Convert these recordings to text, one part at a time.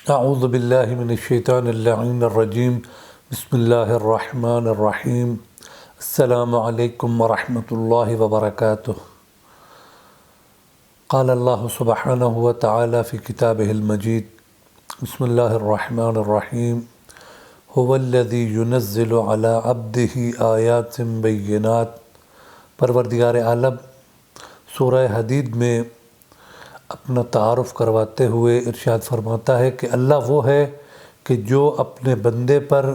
اعوذ باللہ من الشیطان اللعین الرجیم بسم اللہ الرحمن الرحیم السلام علیکم ورحمۃ اللہ وبرکاتہ۔ قال اللہ سبحانہ وتعالی فی کتابہ المجید بسم اللہ الرحمن الرحیم هو الذی ينزل علی عبدہ آیات بینات۔ پروردگار عالم سورہ حدید میں اپنا تعارف کرواتے ہوئے ارشاد فرماتا ہے کہ اللہ وہ ہے کہ جو اپنے بندے پر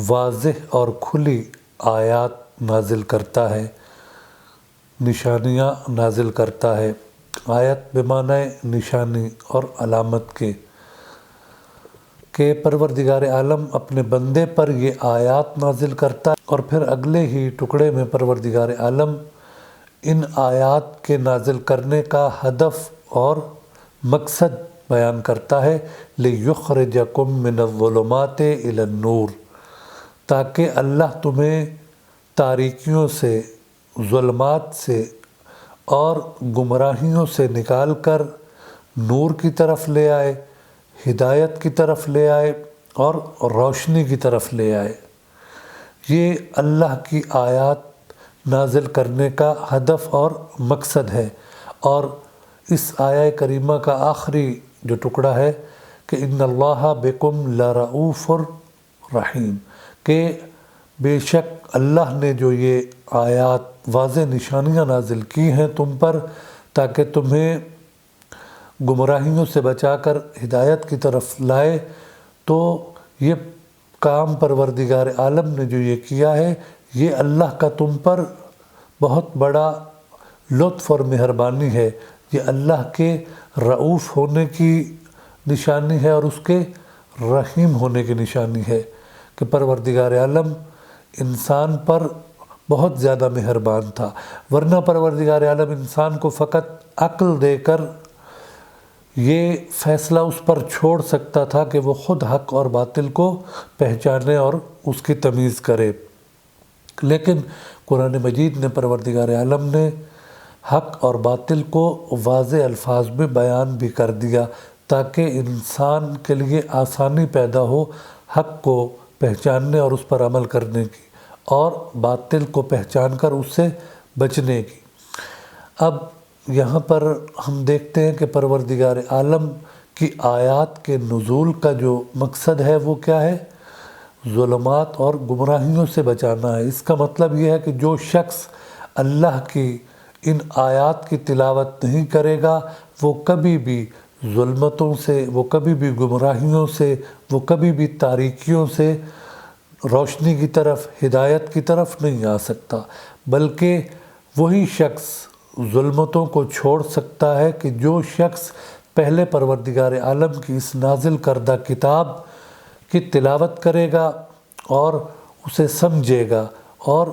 واضح اور کھلی آیات نازل کرتا ہے، نشانیاں نازل کرتا ہے۔ آیت بمعنی نشانی اور علامت کے کہ پروردگار عالم اپنے بندے پر یہ آیات نازل کرتا ہے اور پھر اگلے ہی ٹکڑے میں پروردگار عالم ان آیات کے نازل کرنے کا ہدف اور مقصد بیان کرتا ہے، لِيُخْرِجَكُم مِّنَ الظُّلُمَاتِ إِلَى النُّورِ، تاکہ اللہ تمہیں تاریکیوں سے، ظلمات سے اور گمراہیوں سے نکال کر نور کی طرف لے آئے، ہدایت کی طرف لے آئے اور روشنی کی طرف لے آئے۔ یہ اللہ کی آیات نازل کرنے کا ہدف اور مقصد ہے۔ اور اس آیہ کریمہ کا آخری جو ٹکڑا ہے کہ ان اللہ بکم لرؤوف رحیم، کہ بے شک اللہ نے جو یہ آیات واضح نشانیاں نازل کی ہیں تم پر تاکہ تمہیں گمراہیوں سے بچا کر ہدایت کی طرف لائے، تو یہ کام پروردگار عالم نے جو یہ کیا ہے، یہ اللہ کا تم پر بہت بڑا لطف اور مہربانی ہے۔ یہ اللہ کے رؤوف ہونے کی نشانی ہے اور اس کے رحیم ہونے کی نشانی ہے کہ پروردگار عالم انسان پر بہت زیادہ مہربان تھا، ورنہ پروردگار عالم انسان کو فقط عقل دے کر یہ فیصلہ اس پر چھوڑ سکتا تھا کہ وہ خود حق اور باطل کو پہچانے اور اس کی تمیز کرے، لیکن قرآن مجید نے پروردگار عالم نے حق اور باطل کو واضح الفاظ میں بیان بھی کر دیا تاکہ انسان کے لیے آسانی پیدا ہو حق کو پہچاننے اور اس پر عمل کرنے کی اور باطل کو پہچان کر اس سے بچنے کی۔ اب یہاں پر ہم دیکھتے ہیں کہ پروردگار عالم کی آیات کے نزول کا جو مقصد ہے وہ کیا ہے؟ ظلمات اور گمراہیوں سے بچانا ہے۔ اس کا مطلب یہ ہے کہ جو شخص اللہ کی ان آیات کی تلاوت نہیں کرے گا وہ کبھی بھی ظلمتوں سے، وہ کبھی بھی گمراہیوں سے، وہ کبھی بھی تاریکیوں سے روشنی کی طرف، ہدایت کی طرف نہیں آ سکتا، بلکہ وہی شخص ظلمتوں کو چھوڑ سکتا ہے کہ جو شخص پہلے پروردگار عالم کی اس نازل کردہ کتاب کی تلاوت کرے گا اور اسے سمجھے گا، اور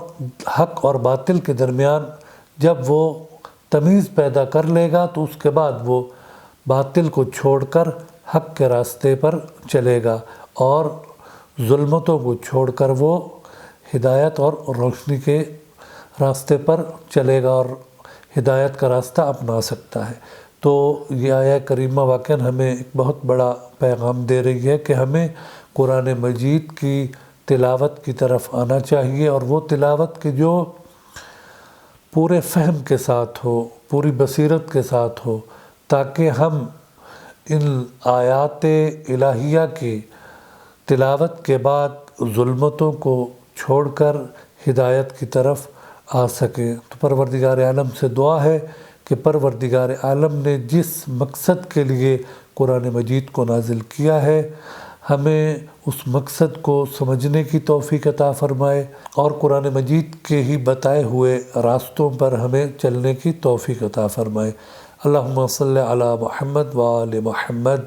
حق اور باطل کے درمیان جب وہ تمیز پیدا کر لے گا تو اس کے بعد وہ باطل کو چھوڑ کر حق کے راستے پر چلے گا اور ظلمتوں کو چھوڑ کر وہ ہدایت اور روشنی کے راستے پر چلے گا اور ہدایت کا راستہ اپنا سکتا ہے۔ تو یہ آیہ کریمہ واقعاً ہمیں ایک بہت بڑا پیغام دے رہی ہے کہ ہمیں قرآن مجید کی تلاوت کی طرف آنا چاہیے، اور وہ تلاوت کی جو پورے فہم کے ساتھ ہو، پوری بصیرت کے ساتھ ہو، تاکہ ہم ان آیات الہیہ کی تلاوت کے بعد ظلمتوں کو چھوڑ کر ہدایت کی طرف آ سکیں۔ تو پروردگار عالم سے دعا ہے کہ پروردگار عالم نے جس مقصد کے لیے قرآن مجید کو نازل کیا ہے ہمیں اس مقصد کو سمجھنے کی توفیق عطا فرمائے اور قرآن مجید کے ہی بتائے ہوئے راستوں پر ہمیں چلنے کی توفیق عطا فرمائے۔ اللہم صلی علی محمد و آل محمد۔